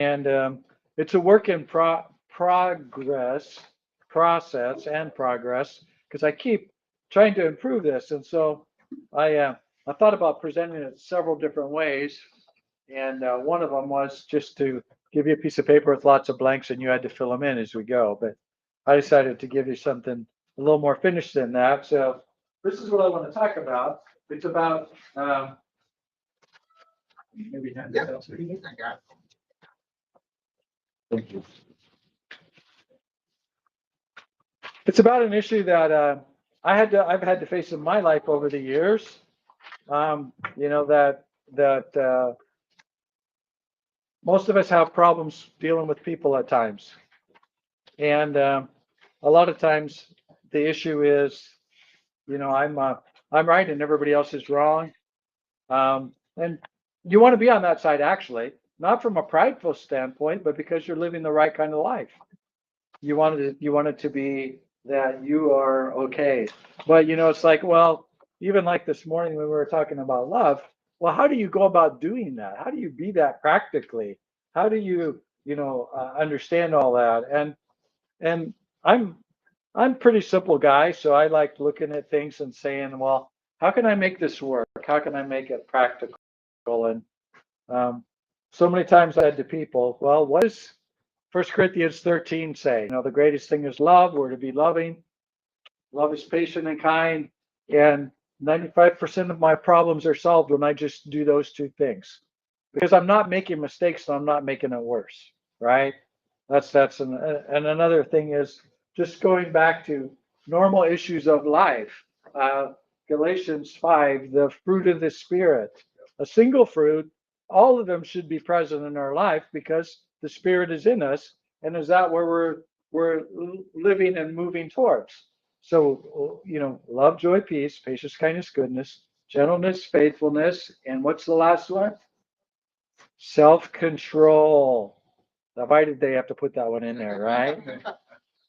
And it's a work in progress, process and progress, because I keep trying to improve this. And so I thought about presenting it several different ways. And one of them was just to give you a piece of paper with lots of blanks and you had to fill them in as we go. But I decided to give you something a little more finished than that. So this is what I want to talk about. It's about maybe hand this out to you. Thank you. It's about an issue that I've had to face in my life over the years. That most of us have problems dealing with people at times, and a lot of times the issue is, I'm right and everybody else is wrong, and you want to be on that side actually, not from a prideful standpoint, but because you're living the right kind of life. You want it to be that you are okay. But it's like, well, even like this morning when we were talking about love, well, how do you go about doing that? How do you be that practically? How do you, understand all that? And I'm I'm pretty simple guy, so I like looking at things and saying, well, how can I make this work? How can I make it practical? And um, so many times I said to people, well, what does 1 Corinthians 13 say? The greatest thing is love. We're to be loving. Love is patient and kind. And 95% of my problems are solved when I just do those two things. Because I'm not making mistakes, so I'm not making it worse, right? And another thing is just going back to normal issues of life. Uh, Galatians 5, the fruit of the Spirit, a single fruit, all of them should be present in our life because the Spirit is in us, and is that where we're living and moving towards? So love, joy, peace, patience, kindness, goodness, gentleness, faithfulness, and what's the last one? Self-control. Now, why did they have to put that one in there, right?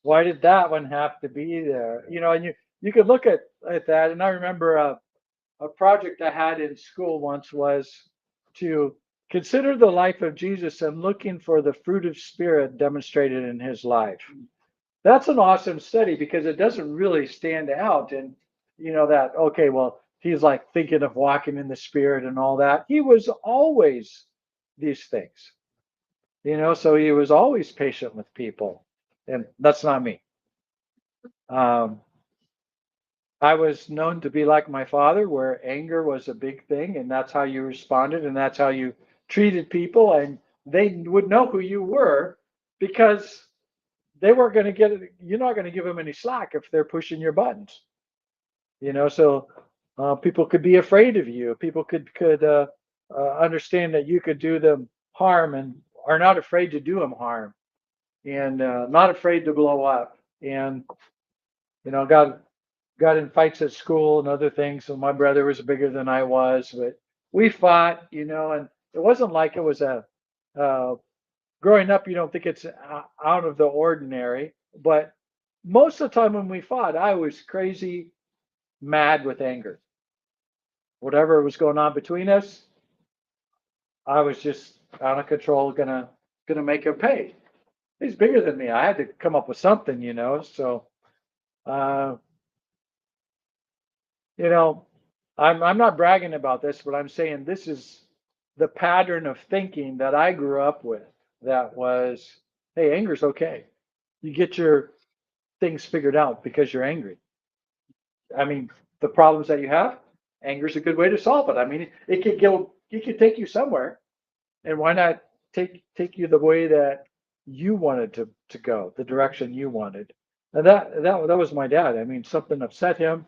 Why did that one have to be there? And you could look at that, and I remember a project I had in school once was to consider the life of Jesus and looking for the fruit of spirit demonstrated in his life. That's an awesome study because it doesn't really stand out. And that, okay, well, he's like thinking of walking in the spirit and all that. He was always these things, so he was always patient with people. And that's not me. Um, I was known to be like my father, where anger was a big thing, and that's how you responded, and that's how you treated people, and they would know who you were because they weren't going to get it. You're not going to give them any slack if they're pushing your buttons. So people could be afraid of you. People could understand that you could do them harm and are not afraid to do them harm, and not afraid to blow up. And got in fights at school and other things. So my brother was bigger than I was, but we fought, and it wasn't like it was uh, growing up. You don't think it's out of the ordinary, but most of the time when we fought, I was crazy mad with anger. Whatever was going on between us, I was just out of control, gonna make him pay. He's bigger than me. I had to come up with something, So, uh, you know, I'm not bragging about this, but I'm saying this is the pattern of thinking that I grew up with. That was, hey, anger's okay. You get your things figured out because you're angry. I mean, the problems that you have, anger's a good way to solve it. I mean, it could take you somewhere, and why not take you the way that you wanted to go, the direction you wanted. And that was my dad. I mean, something upset him.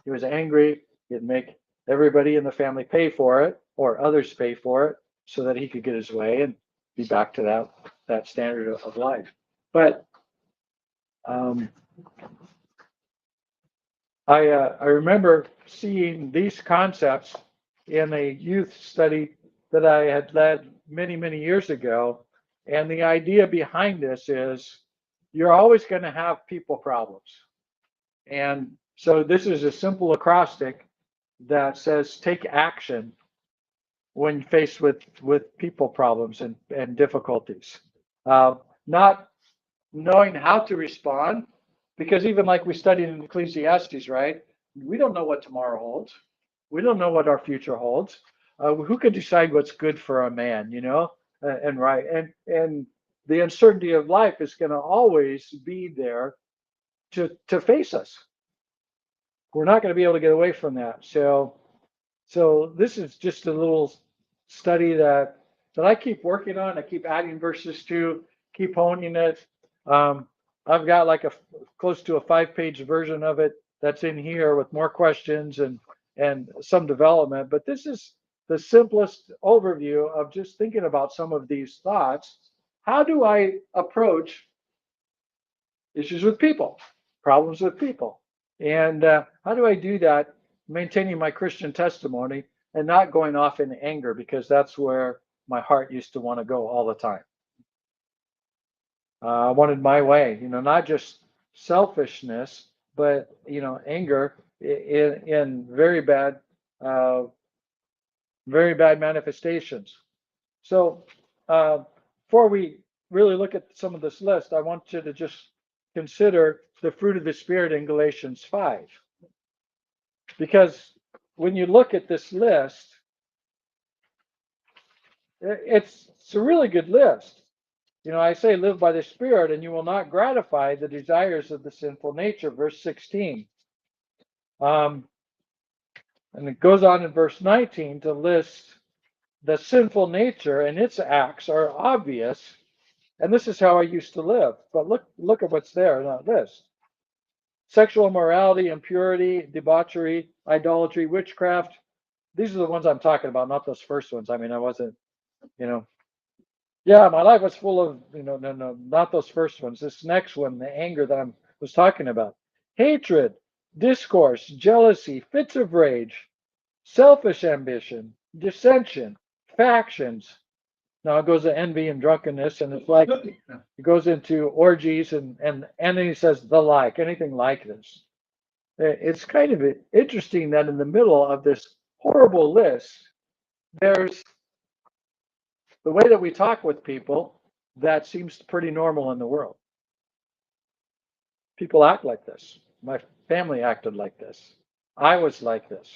He was angry. He'd make everybody in the family pay for it, or others pay for it, so that he could get his way and be back to that standard of life. But um, I remember seeing these concepts in a youth study that I had led many years ago, and the idea behind this is you're always going to have people problems. And so this is a simple acrostic that says take action when faced with people problems and difficulties. Not knowing how to respond, because even like we studied in Ecclesiastes, right? We don't know what tomorrow holds. We don't know what our future holds. Who can decide what's good for a man, and right, and the uncertainty of life is going to always be there to face us. We're not going to be able to get away from that. So this is just a little study that I keep working on. I keep adding verses to, keep honing it. I've got like a close to a 5-page version of it that's in here with more questions and some development. But this is the simplest overview of just thinking about some of these thoughts. How do I approach issues with people, problems with people? And how do I do that, maintaining my Christian testimony and not going off in anger, because that's where my heart used to want to go all the time. I wanted my way, not just selfishness, but anger in uh, very bad manifestations. So before we really look at some of this list, I want you to just consider the fruit of the Spirit in Galatians 5. Because when you look at this list, it's a really good list. I say live by the Spirit and you will not gratify the desires of the sinful nature, verse 16. And it goes on in verse 19 to list the sinful nature, and its acts are obvious. And this is how I used to live. But look at what's there in that list. Sexual immorality, impurity, debauchery, idolatry, witchcraft. These are the ones I'm talking about, not those first ones. I mean, I wasn't, yeah, my life was full of, no, not those first ones. This next one, the anger that I was talking about. Hatred, discourse, jealousy, fits of rage, selfish ambition, dissension, factions. Now it goes to envy and drunkenness, and it's like it goes into orgies and then he says the like, anything like this. It's kind of interesting that in the middle of this horrible list, there's the way that we talk with people that seems pretty normal in the world. People act like this. My family acted like this. I was like this.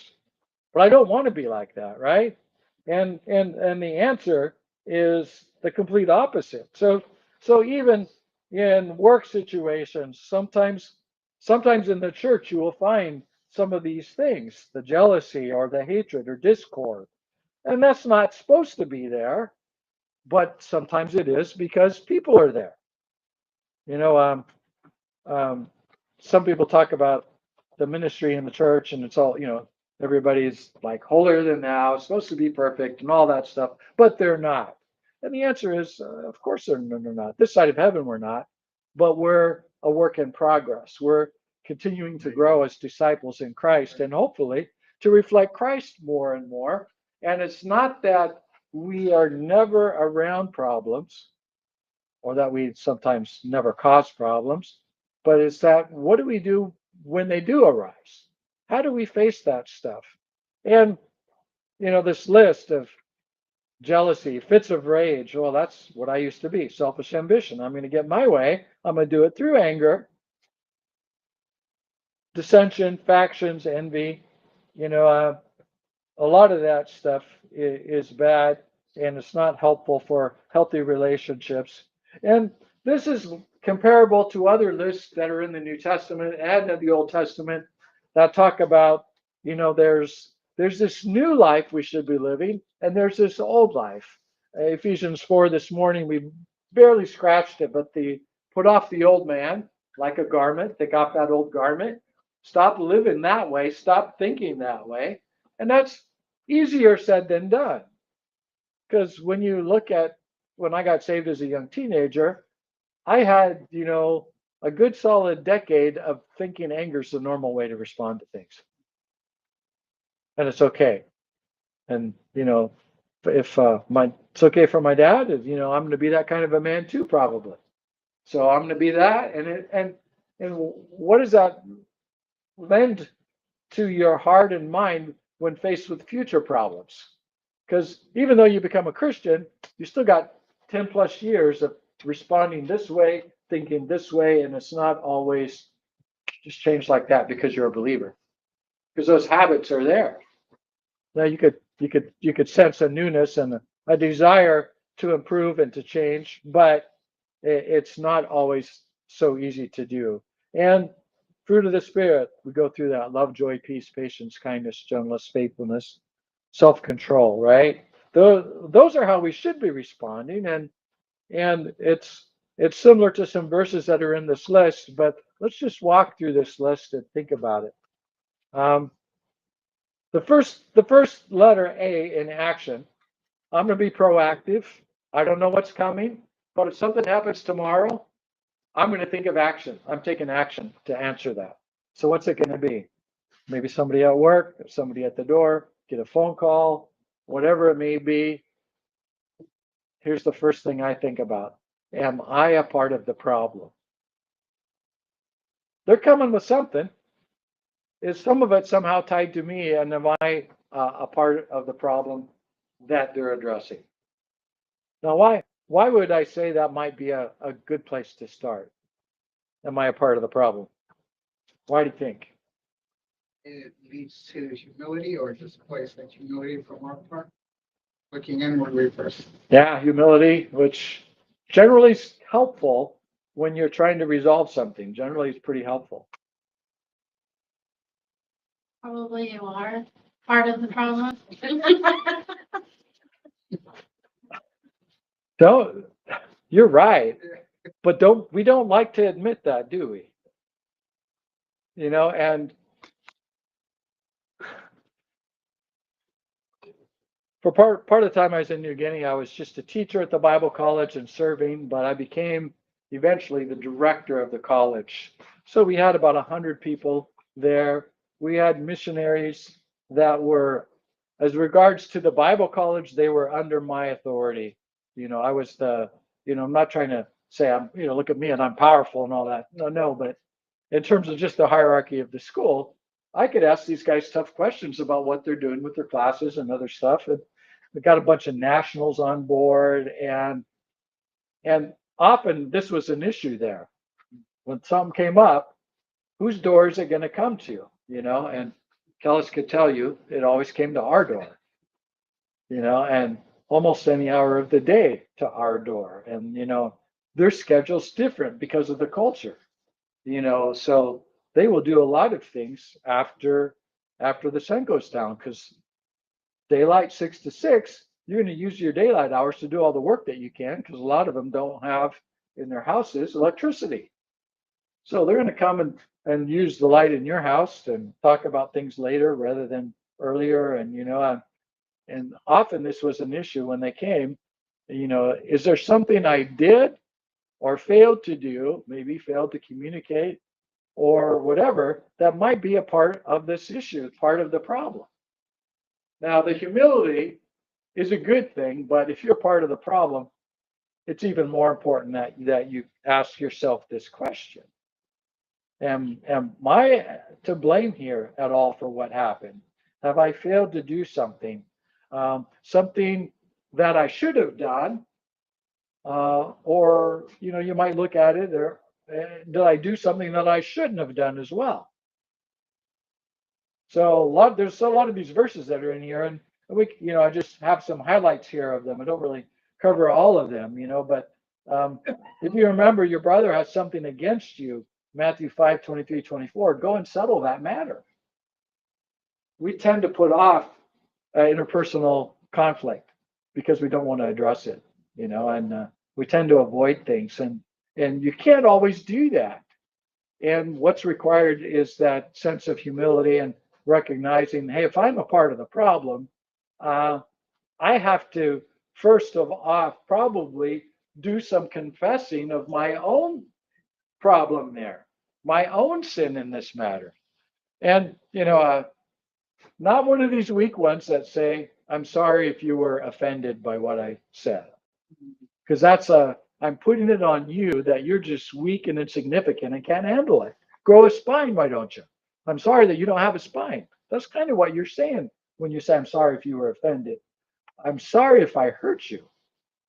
But I don't want to be like that, right? And the answer is the complete opposite. So even in work situations, sometimes in the church you will find some of these things, the jealousy or the hatred or discord. And that's not supposed to be there, but sometimes it is because people are there. You know, some people talk about the ministry in the church, and it's all, everybody's like holier than thou, supposed to be perfect and all that stuff, but they're not. And the answer is, of course, they're not. This side of heaven, we're not, but we're a work in progress. We're continuing to grow as disciples in Christ, and hopefully to reflect Christ more and more. And it's not that we are never around problems or that we sometimes never cause problems, but it's that what do we do when they do arise? How do we face that stuff? And, this list of jealousy, fits of rage, well, that's what I used to be, selfish ambition. I'm going to get my way. I'm going to do it through anger, dissension, factions, envy. A lot of that stuff is bad, and it's not helpful for healthy relationships. And this is comparable to other lists that are in the New Testament and in the Old Testament that talk about, there's this new life we should be living, and there's this old life. Ephesians 4 this morning, we barely scratched it, but put off the old man like a garment, take off that old garment, stop living that way, stop thinking that way. And that's easier said than done. Because when you look at when I got saved as a young teenager, I had, a good solid decade of thinking anger is the normal way to respond to things. And it's okay. And, if it's okay for my dad, I'm going to be that kind of a man too, probably. So I'm going to be that. And what does that lend to your heart and mind when faced with future problems? Because even though you become a Christian, you still got 10 plus years of responding this way, thinking this way, and it's not always just changed like that because you're a believer. Because those habits are there. Now you could sense a newness and a desire to improve and to change, but it's not always so easy to do. And fruit of the spirit, we go through that: love, joy, peace, patience, kindness, gentleness, faithfulness, self-control, right? Those are how we should be responding. And it's similar to some verses that are in this list, but let's just walk through this list and think about it. Um, the first letter A in action. I'm going to be proactive. I don't know what's coming, but if something happens tomorrow, I'm going to think of action. I'm taking action to answer that. So what's it going to be? Maybe somebody at work, somebody at the door, get a phone call, whatever it may be. Here's the first thing I think about. Am I a part of the problem? They're coming with something. Is some of it somehow tied to me, and am I a part of the problem that they're addressing? Now, why would I say that might be a good place to start? Am I a part of the problem? Why do you think? It leads to humility or displays that humility from our part, looking inwardly first. Yeah, humility, which generally is helpful when you're trying to resolve something. Generally, it's pretty helpful. Probably you are part of the problem. Don't, you're right, but we don't like to admit that, do we? And for part of the time I was in New Guinea, I was just a teacher at the Bible college and serving, but I became eventually the director of the college. So we had about 100 people there. We had missionaries that were, as regards to the Bible college, they were under my authority. I was I'm not trying to say look at me and I'm powerful and all that. No, no, but in terms of just the hierarchy of the school, I could ask these guys tough questions about what they're doing with their classes and other stuff. And we got a bunch of nationals on board, and often this was an issue there. When something came up, whose door is it going to come to? And Kellis could tell you it always came to our door, and almost any hour of the day to our door. And their schedule's different because of the culture. So they will do a lot of things after the sun goes down, because daylight 6 to 6, you're going to use your daylight hours to do all the work that you can, because a lot of them don't have in their houses electricity. So they're going to come and use the light in your house and talk about things later rather than earlier. And often this was an issue when they came. Is there something I did or failed to do, maybe failed to communicate or whatever, that might be a part of this issue, part of the problem? Now, the humility is a good thing, but if you're part of the problem, it's even more important that you ask yourself this question. Am I to blame here at all for what happened? Have I failed to do something? Something that I should have done? Or, you might look at it, or did I do something that I shouldn't have done as well? So there's a lot of these verses that are in here, and I just have some highlights here of them. I don't really cover all of them, but if you remember your brother has something against you, Matthew 5:23-24, go and settle that matter. We tend to put off interpersonal conflict because we don't want to address it, and we tend to avoid things, and you can't always do that. And what's required is that sense of humility and recognizing, hey, if I'm a part of the problem, I have to first of all probably do some confessing of my own problem there, my own sin in this matter. And, not one of these weak ones that say, I'm sorry if you were offended by what I said. Because I'm putting it on you that you're just weak and insignificant and can't handle it. Grow a spine, why don't you? I'm sorry that you don't have a spine. That's kind of what you're saying when you say, I'm sorry if you were offended. I'm sorry if I hurt you.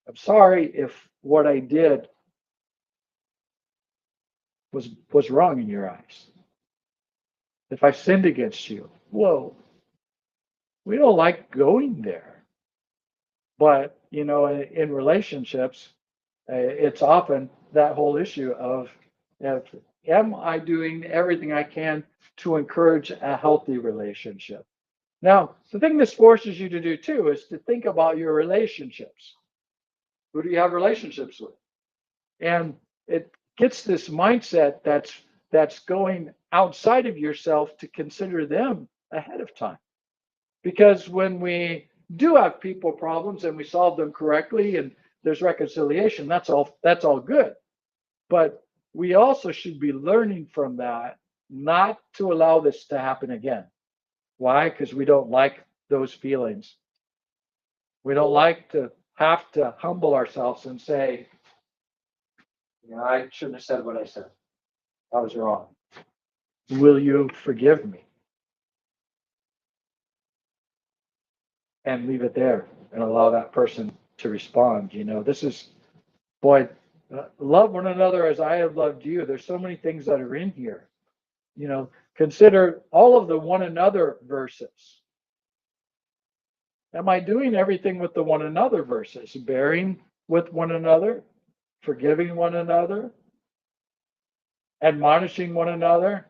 I'm sorry if what I did was wrong in your eyes. If I sinned against you. Whoa, we don't like going there. But, in relationships, it's often that whole issue of am I doing everything I can to encourage a healthy relationship? Now, the thing this forces you to do too is to think about your relationships. Who do you have relationships with? And it gets this mindset that's going outside of yourself to consider them ahead of time. Because when we do have people problems and we solve them correctly and there's reconciliation, that's all good. But we also should be learning from that not to allow this to happen again. Why? Because we don't like those feelings. We don't like to have to humble ourselves and say, I shouldn't have said what I said. I was wrong. Will you forgive me? And leave it there and allow that person to respond. This is, boy, love one another as I have loved you. There's so many things that are in here. Consider all of the one another verses. Am I doing everything with the one another verses? Bearing with one another, forgiving one another, admonishing one another.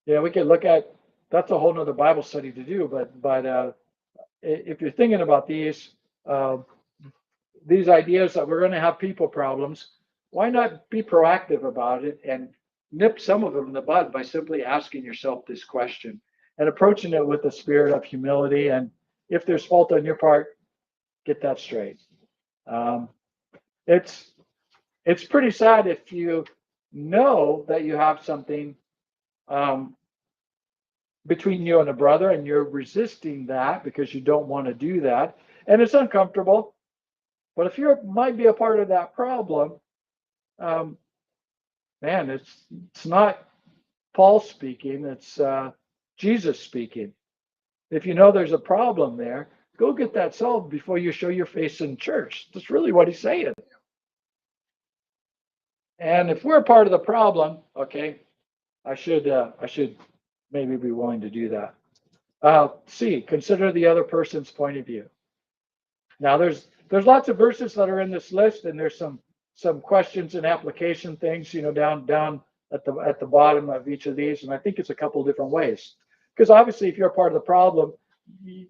We could look at that's a whole nother Bible study to do, but if you're thinking about these ideas that we're going to have people problems, why not be proactive about it and nip some of them in the bud by simply asking yourself this question and approaching it with a spirit of humility. And if there's fault on your part, get that straight. It's pretty sad if you know that you have something between you and a brother and you're resisting that because you don't want to do that. And it's uncomfortable. But if you might be a part of that problem, man, it's not Paul speaking, it's Jesus speaking. If you know there's a problem there, go get that solved before you show your face in church. That's really what he's saying. And if we're part of the problem, okay, I should maybe be willing to do that. C, consider the other person's point of view. Now there's lots of verses that are in this list, and there's some questions and application things, down at the bottom of each of these, and I think it's a couple of different ways. Because obviously, if you're part of the problem, you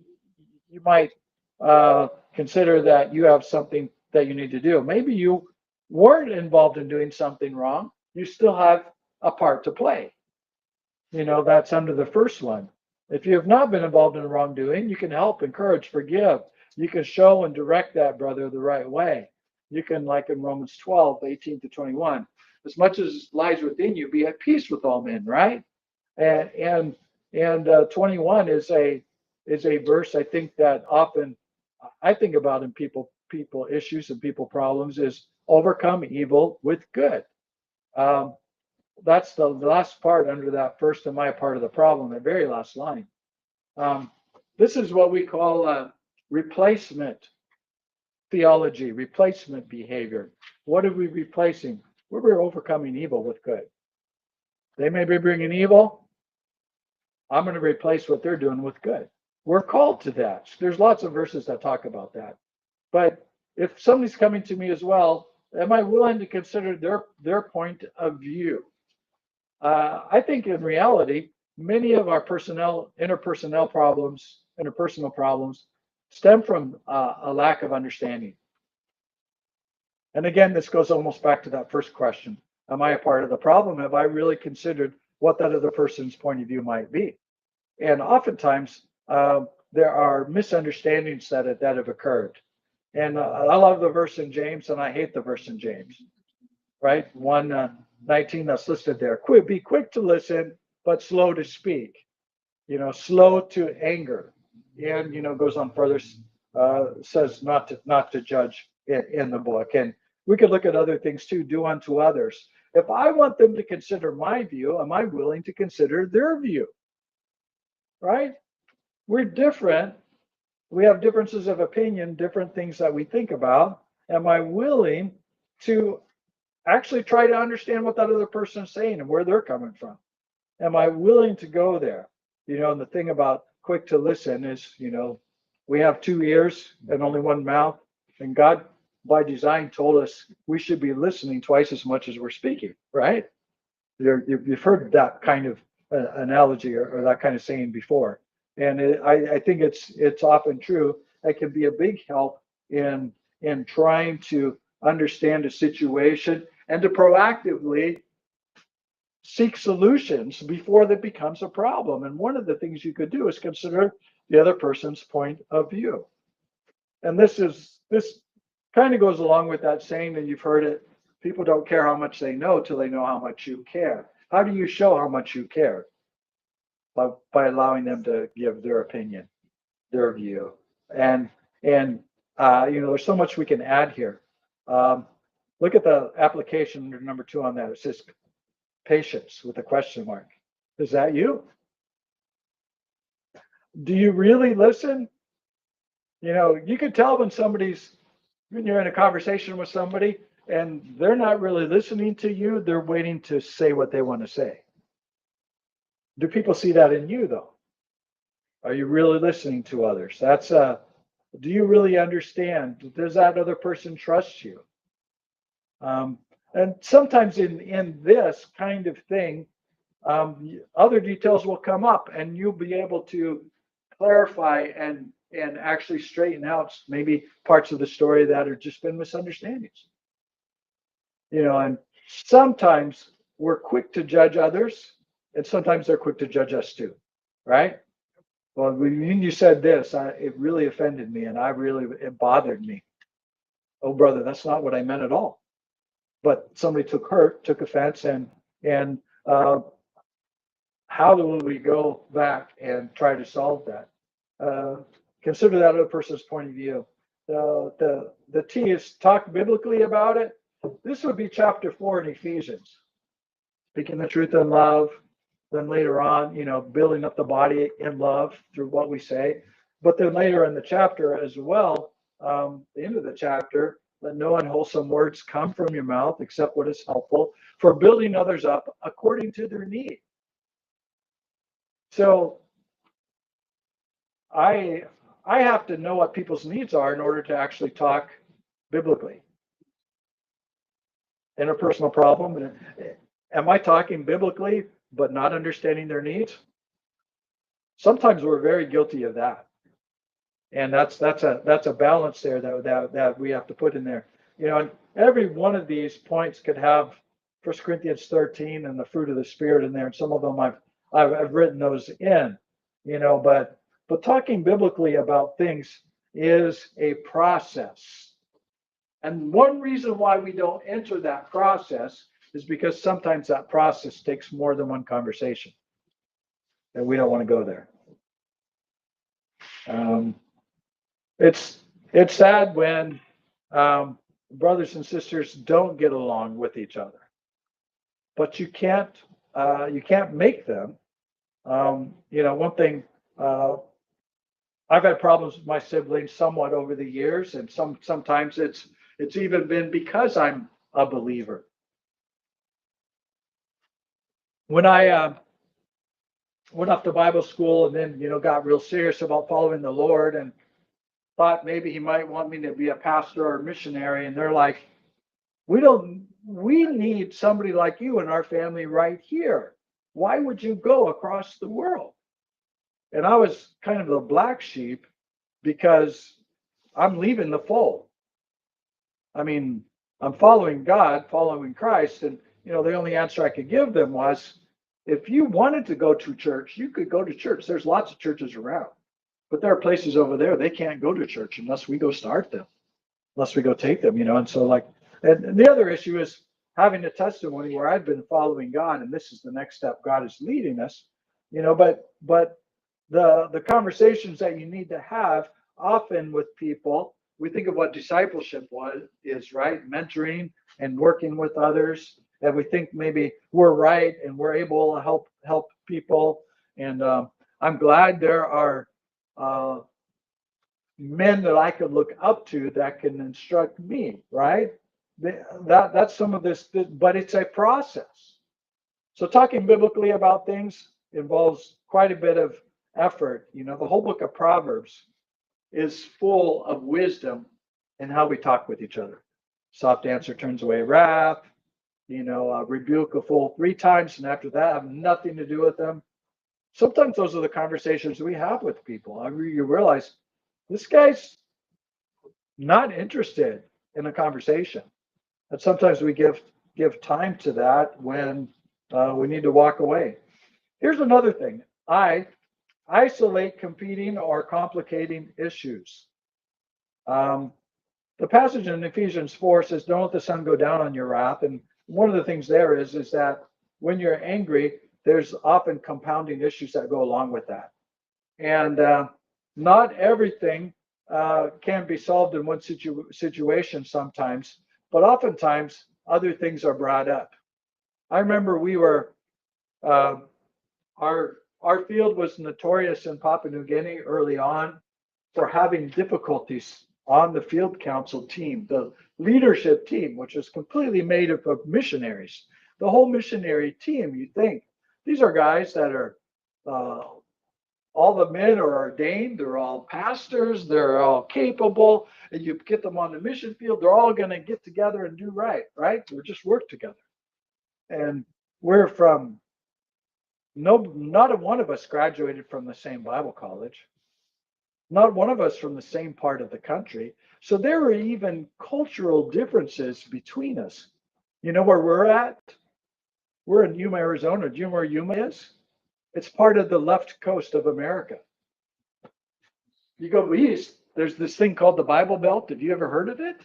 might consider that you have something that you need to do. Maybe you weren't involved in doing something wrong. You still have a part to play. That's under the first one. If you have not been involved in wrongdoing, you can help, encourage, forgive. You can show and direct that brother the right way. You can, like in Romans 12, 18 to 21, as much as lies within you, be at peace with all men, right? And 21 is a verse I think that often I think about in people issues and people problems is overcome evil with good. That's the last part under that first am I a part of the problem, the very last line. This is what we call replacement theology, replacement behavior. What are we replacing? We're overcoming evil with good. They may be bringing evil. I'm going to replace what they're doing with good. We're called to that. There's lots of verses that talk about that. But if somebody's coming to me as well, am I willing to consider their point of view? I think in reality, many of our interpersonal problems stem from a lack of understanding. And again, this goes almost back to that first question. Am I a part of the problem? Have I really considered what that other person's point of view might be? And oftentimes, there are misunderstandings that have occurred. And I love the verse in James, and I hate the verse in James, right? 1:19 that's listed there. Be quick to listen, but slow to speak. Slow to anger. And goes on further, says not to judge in the book. And we could look at other things too. Do unto others. If I want them to consider my view, am I willing to consider their view? Right? We're different, We have differences of opinion, different things that we think about. Am I willing to actually try to understand what that other person is saying and where they're coming from? Am I willing to go there? And the thing about quick to listen is, we have two ears and only one mouth. And God, by design, told us we should be listening twice as much as we're speaking, right? You've heard that kind of analogy or that kind of saying before. And I think it's often true. It can be a big help in trying to understand a situation and to proactively seek solutions before that becomes a problem. And one of the things you could do is consider the other person's point of view. And this kind of goes along with that saying, and you've heard it, people don't care how much they know till they know how much you care. How do you show how much you care? By allowing them to give their opinion, their view. And there's so much we can add here. Look at the application under number 2 on that. It says patience with a question mark. Is that you? Do you really listen? You can tell when you're in a conversation with somebody and they're not really listening to you, they're waiting to say what they want to say. Do people see that in you though? Are you really listening to others? Do you really understand? Does that other person trust you? And sometimes in this kind of thing, other details will come up and you'll be able to clarify and actually straighten out maybe parts of the story that have just been misunderstandings. And sometimes we're quick to judge others and sometimes they're quick to judge us too, right? Well, when you said this, it really offended me and it bothered me. Oh, brother, that's not what I meant at all. But somebody took offense and how do we go back and try to solve that? Consider that other person's point of view. The T is talk biblically about it. This would be chapter 4 in Ephesians. Speaking the truth in love. Then later on, building up the body in love through what we say. But then later in the chapter as well, the end of the chapter, let no unwholesome words come from your mouth except what is helpful for building others up according to their need. So I have to know what people's needs are in order to actually talk biblically. Interpersonal problem. Am I talking biblically but not understanding their needs? Sometimes we're very guilty of that. And that's a balance there that we have to put in there. And every one of these points could have 1 Corinthians 13 and the fruit of the Spirit in there. And some of them I've written those in, but talking biblically about things is a process. And one reason why we don't enter that process is because sometimes that process takes more than one conversation. And we don't want to go there. It's sad when brothers and sisters don't get along with each other, but you can't make them. One thing, I've had problems with my siblings somewhat over the years, and sometimes it's even been because I'm a believer. When I went off to Bible school and then got real serious about following the Lord and thought maybe he might want me to be a pastor or a missionary, and they're like, we need somebody like you in our family right here. Why would you go across the world? And I was kind of the black sheep because I'm leaving the fold. I mean, I'm following God, following Christ, and the only answer I could give them was, if you wanted to go to church, you could go to church. There's lots of churches around. But there are places over there they can't go to church unless we go start them, unless we go take them, And so and the other issue is having a testimony where I've been following God and this is the next step God is leading us, but the conversations that you need to have often with people, we think of what discipleship is, right? Mentoring and working with others. And we think maybe we're right and we're able to help people. And I'm glad there are men that I could look up to that can instruct me, right? That's some of this, but it's a process. So talking biblically about things involves quite a bit of effort. You know, the whole book of Proverbs is full of wisdom in how we talk with each other. Soft answer turns away wrath. You know, rebuke a fool 3 times, and after that, have nothing to do with them. Sometimes those are the conversations we have with people. I mean, you realize this guy's not interested in a conversation, and sometimes we give time to that when we need to walk away. Here's another thing: I isolate competing or complicating issues. Um, the passage in Ephesians 4 says, "Don't let the sun go down on your wrath." And one of the things there is that when you're angry, there's often compounding issues that go along with that. And not everything can be solved in one situation sometimes, but oftentimes other things are brought up. I remember we were uh, our field was notorious in Papua New Guinea early on for having difficulties on the field council team, the leadership team, which is completely made up of missionaries. The whole missionary team, you think these are guys that are uh, all the men are ordained, they're all pastors, they're all capable, and you get them on the mission field, they're all going to get together and do right, right? Or just work together. And we're from no, not a one of us graduated from the same Bible college. Not one of us from the same part of the country. So there were even cultural differences between us. You know where we're at? We're in Yuma, Arizona. Do you know where Yuma is? It's part of the left coast of America. You go east, there's this thing called the Bible Belt. Have you ever heard of it?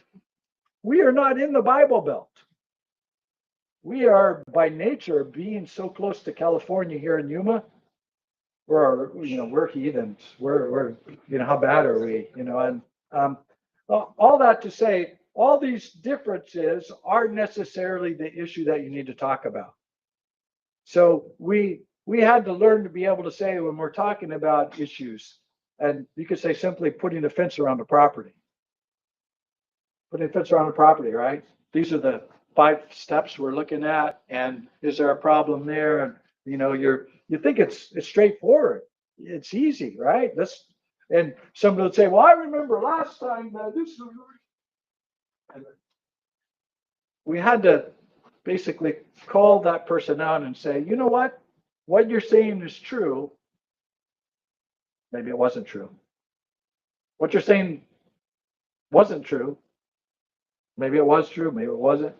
We are not in the Bible Belt. We are by nature being so close to California here in Yuma. We're heathens. We're how bad are we? And um, all that to say, all these differences aren't necessarily the issue that you need to talk about. So we had to learn to be able to say when we're talking about issues, and you could say simply putting a fence around the property. Putting a fence around the property, right? These are the 5 steps we're looking at, and is there a problem there? And you think it's straightforward. It's easy, right? And somebody would say, "Well, I remember last time this." And we had to basically call that person out and say, "You know what? What you're saying is true. Maybe it wasn't true. What you're saying wasn't true. Maybe it was true. Maybe it wasn't.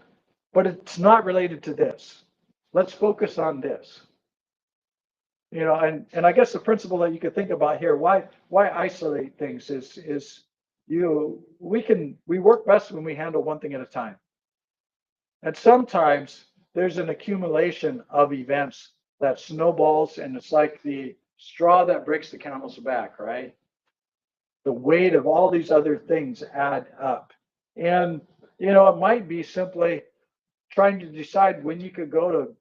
But it's not related to this. Let's focus on this." And I guess the principle that you could think about here, why isolate things is we work best when we handle one thing at a time. And sometimes there's an accumulation of events that snowballs, and it's like the straw that breaks the camel's back, right? The weight of all these other things add up. And it might be simply trying to decide when you could go to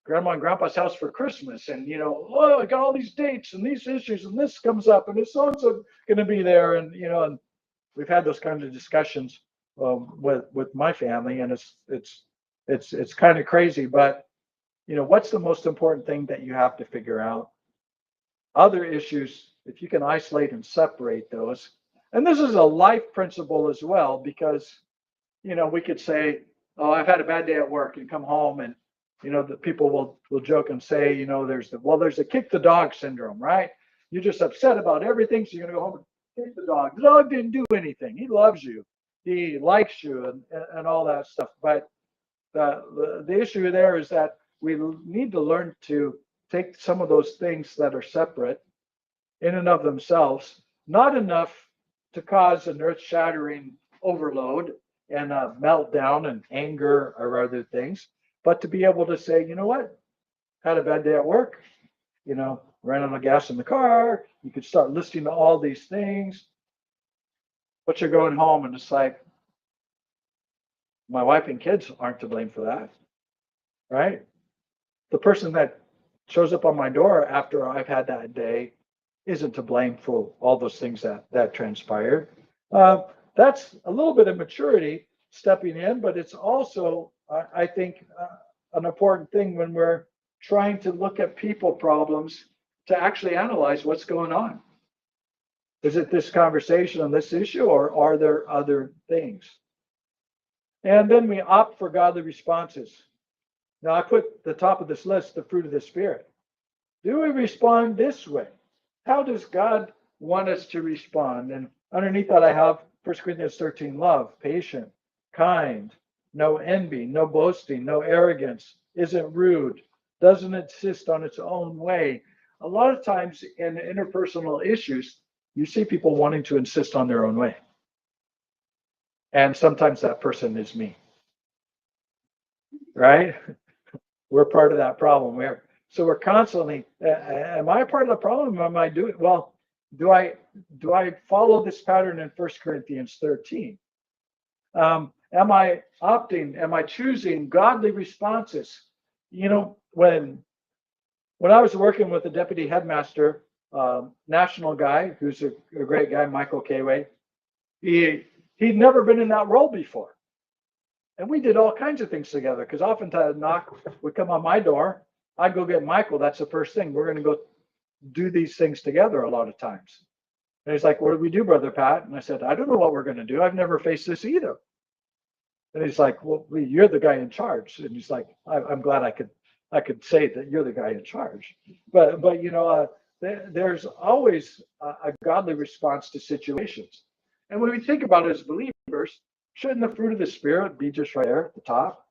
grandma and grandpa's house for Christmas, and oh, I got all these dates and these issues, and this comes up, and it's so and so going to be there, and we've had those kinds of discussions with my family, and it's kind of crazy, but what's the most important thing that you have to figure out? Other issues, if you can isolate and separate those, and this is a life principle as well, because we could say, "Oh, I've had a bad day at work," and come home, and the people will joke and say, there's a kick the dog syndrome, right? You're just upset about everything, so you're gonna go home and kick the dog. The dog didn't do anything. He loves you, he likes you, and all that stuff. But the issue there is that we need to learn to take some of those things that are separate in and of themselves, not enough to cause an earth-shattering overload and a meltdown and anger or other things, but to be able to say, "You know what? Had a bad day at work, ran out of gas in the car." You could start listing all these things, but you're going home and it's like, my wife and kids aren't to blame for that, right? The person that shows up on my door after I've had that day isn't to blame for all those things that transpired. Uh, that's a little bit of maturity stepping in, but it's also, I think, an important thing when we're trying to look at people problems to actually analyze what's going on. Is it this conversation on this issue, or are there other things? And then we opt for godly responses. Now, I put the top of this list, the fruit of the Spirit. Do we respond this way? How does God want us to respond? And underneath that, I have 1 Corinthians 13, love, patient, kind, no envy, no boasting, no arrogance, isn't rude, doesn't insist on its own way. A lot of times in interpersonal issues, you see people wanting to insist on their own way. And sometimes that person is me, right? We're part of that problem. So we're constantly, am I a part of the problem? Am I doing well? Do I follow this pattern in 1 Corinthians 13? Am I opting? Am I choosing godly responses? You know, when I was working with the deputy headmaster, national guy who's a great guy, Michael Kway, he'd never been in that role before. And we did all kinds of things together because oftentimes a knock would come on my door. I'd go get Michael. That's the first thing. We're going to go do these things together a lot of times. And he's like, what do we do, Brother Pat? And I said, I don't know what we're going to do. I've never faced this either. And he's like, well, you're the guy in charge. And he's like, I'm glad I could say that you're the guy in charge. But you know, there's always a godly response to situations. And when we think about it as believers, shouldn't the fruit of the Spirit be just right there at the top?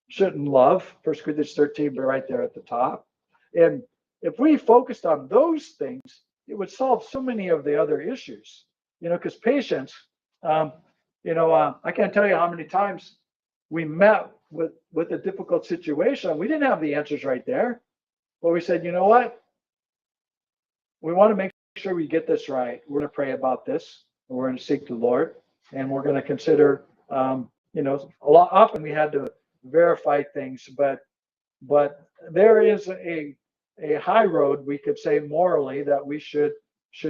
Shouldn't love, 1 Corinthians 13, be right there at the top? And if we focused on those things, it would solve so many of the other issues. You know, because patience, I can't tell you how many times we met with a difficult situation. We didn't have the answers right there, but we said, you know what? We want to make sure we get this right. We're going to pray about this, and we're going to seek the Lord, and we're going to consider, often we had to verify things, but there is a high road, we could say morally, that we should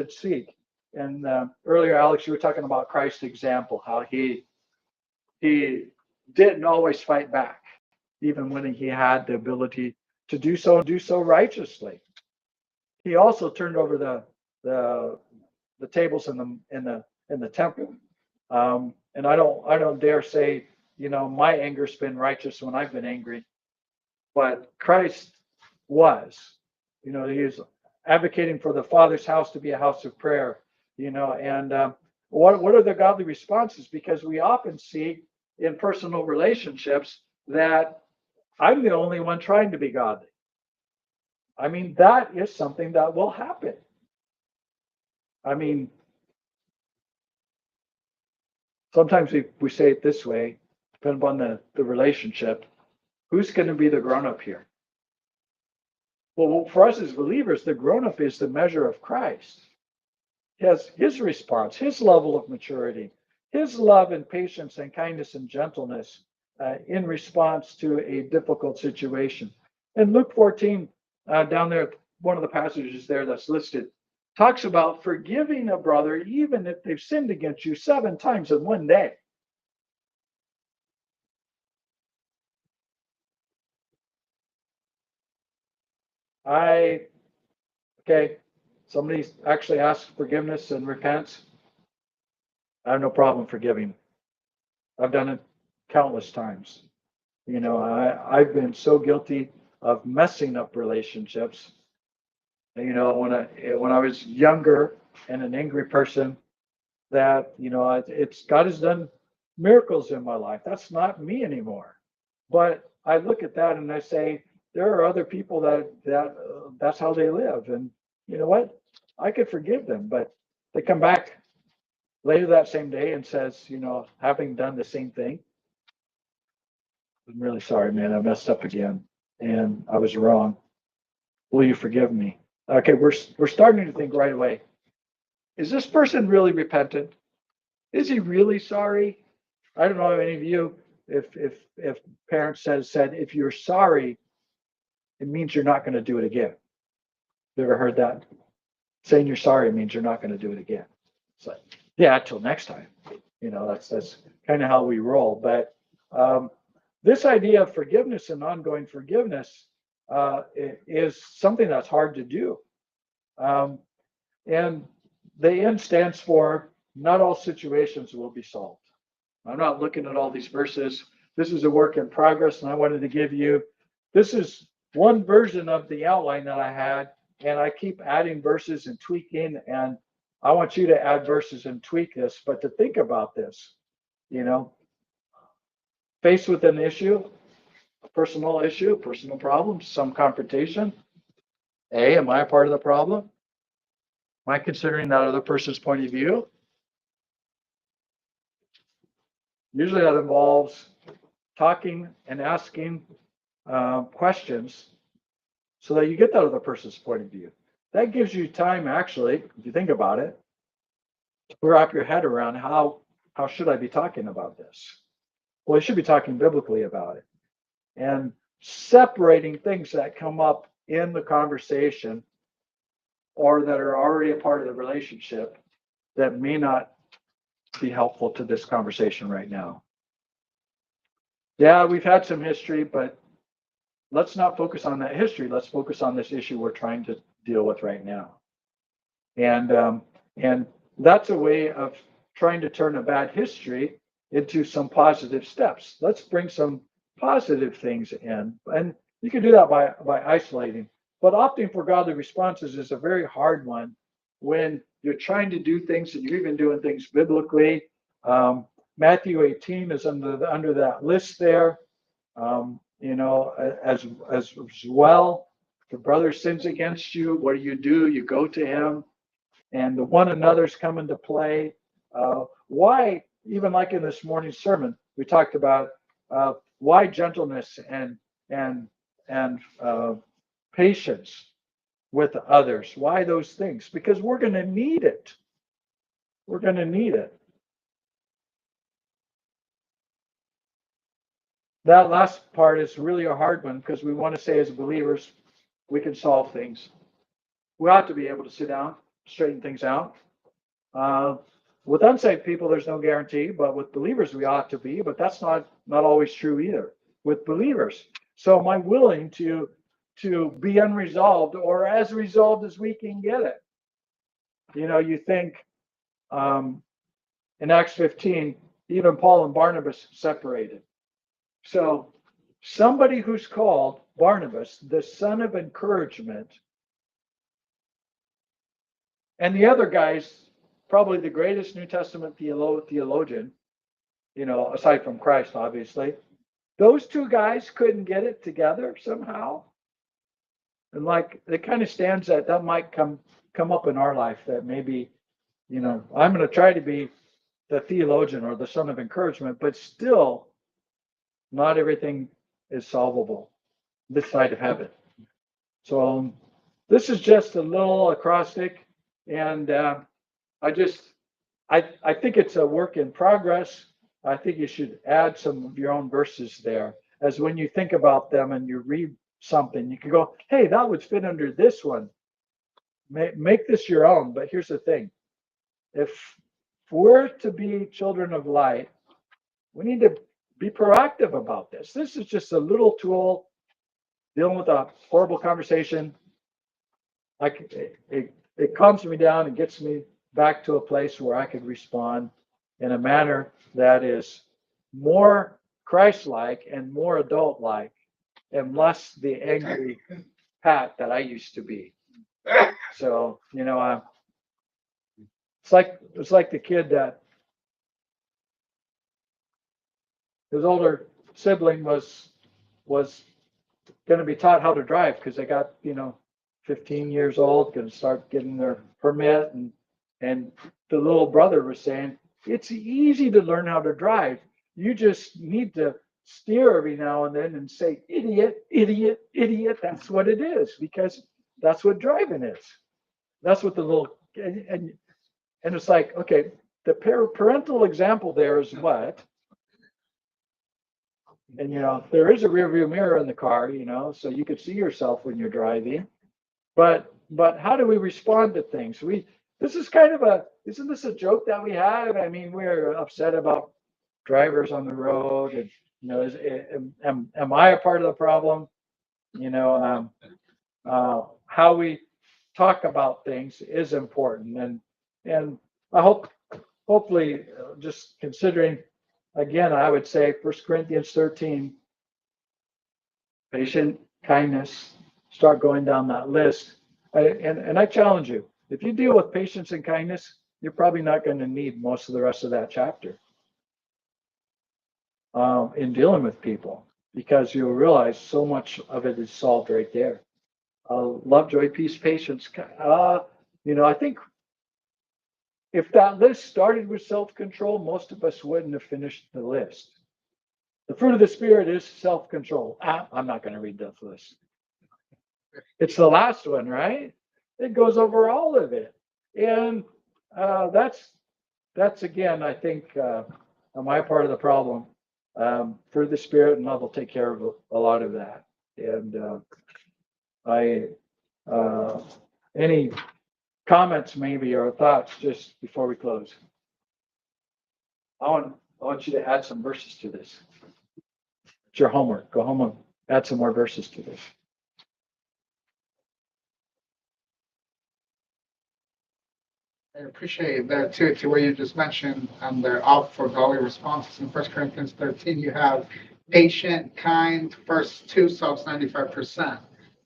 seek. And earlier, Alex, you were talking about Christ's example, how he didn't always fight back, even when he had the ability to do so and do so righteously. He also turned over the tables in the temple. And I don't dare say, my anger's been righteous when I've been angry, but Christ was, he was advocating for the Father's house to be a house of prayer, and what are the godly responses? Because we often see in personal relationships that I'm the only one trying to be godly. I mean, that is something that will happen. I mean, sometimes we say it this way, depending upon the relationship, who's going to be the grown-up here? Well, for us as believers, the grown-up is the measure of Christ. He has his response, his level of maturity, his love and patience and kindness and gentleness in response to a difficult situation. And Luke 14, down there, one of the passages there that's listed, talks about forgiving a brother even if they've sinned against you 7 times in one day. Somebody actually asks forgiveness and repents. I have no problem forgiving. I've done it countless times. I've been so guilty of messing up relationships. When I was younger and an angry person, that it's God has done miracles in my life. That's not me anymore. But I look at that and I say, there are other people that's how they live, and you know what? I could forgive them, but they come back later that same day and says, having done the same thing, I'm really sorry, man. I messed up again, and I was wrong. Will you forgive me? Okay, we're starting to think right away. Is this person really repentant? Is he really sorry? I don't know if any of you, if parents said if you're sorry, it means you're not going to do it again. You ever heard that? saying you're sorry means you're not going to do it again. It's like, yeah, till next time. That's kind of how we roll. But this idea of forgiveness and ongoing forgiveness is something that's hard to do. And the N stands for not all situations will be solved. I'm not looking at all these verses. This is a work in progress, and I wanted to give you, this is one version of the outline that I had, and I keep adding verses and tweaking, and I want you to add verses and tweak this, but to think about this, faced with an issue, a personal problem, some confrontation. Am I a part of the problem? Am I considering that other person's point of view? Usually that involves talking and asking questions so that you get that other person's point of view. That gives you time, actually, if you think about it, to wrap your head around how should I be talking about this? Well, you should be talking biblically about it and separating things that come up in the conversation or that are already a part of the relationship that may not be helpful to this conversation right now. Yeah, we've had some history, but let's not focus on that history. Let's focus on this issue we're trying to deal with right now. And that's a way of trying to turn a bad history into some positive steps. Let's bring some positive things in. And you can do that by isolating. But opting for godly responses is a very hard one when you're trying to do things and you're even doing things biblically. Matthew 18 is under that list there. As well, if your brother sins against you, what do? You go to him, and the one another's come into play. Why, even like in this morning's sermon, we talked about why gentleness and patience with others. Why those things? Because we're going to need it. We're going to need it. That last part is really a hard one because we want to say as believers, we can solve things. We ought to be able to sit down, straighten things out. With unsaved people, there's no guarantee, but with believers, we ought to be, but that's not always true either with believers. So am I willing to be unresolved or as resolved as we can get it? You think in Acts 15, even Paul and Barnabas separated. So somebody who's called Barnabas, the son of encouragement, and the other guy's probably the greatest New Testament theologian, aside from Christ, obviously. Those two guys couldn't get it together somehow. And like it kind of stands that might come up in our life that maybe, I'm going to try to be the theologian or the son of encouragement, but still not everything is solvable this side of heaven. So this is just a little acrostic, and I think it's a work in progress. I think you should add some of your own verses there, as when you think about them and you read something, you can go, hey, that would fit under this one. Make this your own. But here's the thing. If we're to be children of light, we need to be proactive about this. This is just a little tool dealing with a horrible conversation. It calms me down and gets me back to a place where I could respond in a manner that is more Christ-like and more adult-like and less the angry Pat that I used to be. So, it's like the kid that his older sibling was going to be taught how to drive because they got, 15 years old, going to start getting their permit. And the little brother was saying, it's easy to learn how to drive. You just need to steer every now and then and say, idiot, idiot, idiot. That's what it is, because that's what driving is. That's what the little, and it's like, okay, the parental example there is what? And, there is a rear view mirror in the car, so you could see yourself when you're driving. But but how do we respond to things? This is isn't this a joke that we have? I mean, we're upset about drivers on the road, and am I a part of the problem? You know, how we talk about things is important, and I hopefully, just considering again, I would say 1 Corinthians 13, patient kindness, start going down that list. And I challenge you, if you deal with patience and kindness, you're probably not going to need most of the rest of that chapter in dealing with people, because you'll realize so much of it is solved right there. Love, joy, peace, patience. I think if that list started with self-control, most of us wouldn't have finished the list. The fruit of the Spirit is self-control. I'm not going to read this list. It's the last one, right? It goes over all of it. And that's again, I think, my part of the problem. Fruit of the Spirit and love will take care of a lot of that. And any comments maybe or thoughts just before we close? I want you to add some verses to this. It's your homework. Go home and add some more verses to this. I appreciate that too, to what you just mentioned, the opt for godly responses in 1 Corinthians 13. You have patient, kind, first two Psalms 95%.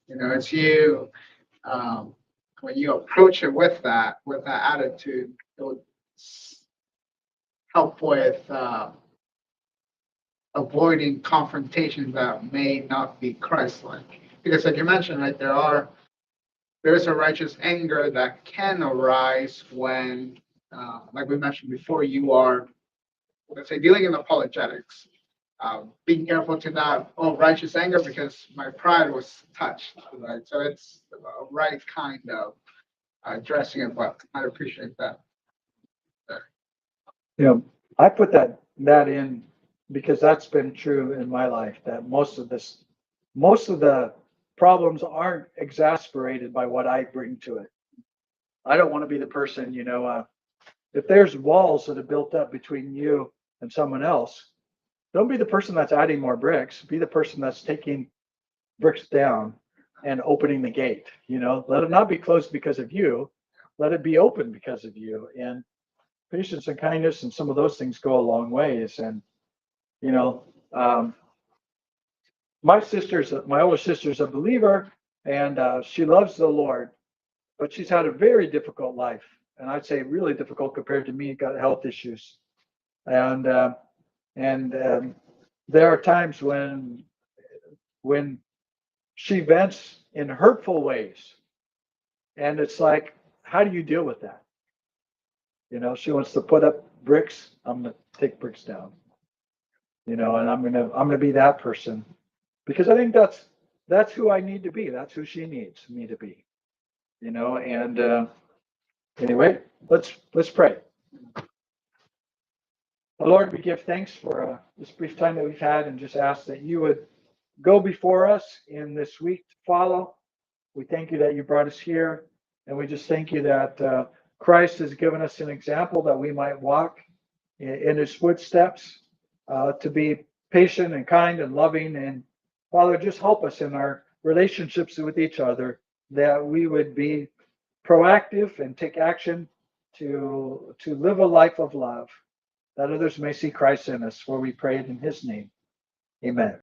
It's you. When you approach it with that attitude, it would help with avoiding confrontations that may not be Christ-like. Because, like you mentioned, right, there is a righteous anger that can arise when, like we mentioned before, you are, let's say, dealing in apologetics. Being careful to not, righteous anger because my pride was touched, right? So it's a right kind of addressing it, but I appreciate that. I put that in because that's been true in my life, that most of the problems aren't exasperated by what I bring to it. I don't want to be the person, if there's walls that are built up between you and someone else, don't be the person that's adding more bricks. Be the person that's taking bricks down and opening the gate. Let it not be closed because of you. Let it be open because of you. And patience and kindness and some of those things go a long ways. And my older sister's a believer, and she loves the Lord, but she's had a very difficult life, and I'd say really difficult compared to me. Got health issues, and there are times when she vents in hurtful ways, and it's like, how do you deal with that? She wants to put up bricks. I'm gonna take bricks down. And I'm gonna be that person, because I think that's who I need to be. That's who she needs me to be. And anyway, let's pray. Lord, we give thanks for this brief time that we've had, and just ask that you would go before us in this week to follow. We thank you that you brought us here, and we just thank you that Christ has given us an example that we might walk in his footsteps, to be patient and kind and loving. And Father, just help us in our relationships with each other, that we would be proactive and take action to live a life of love, that others may see Christ in us. For we pray it in his name. Amen.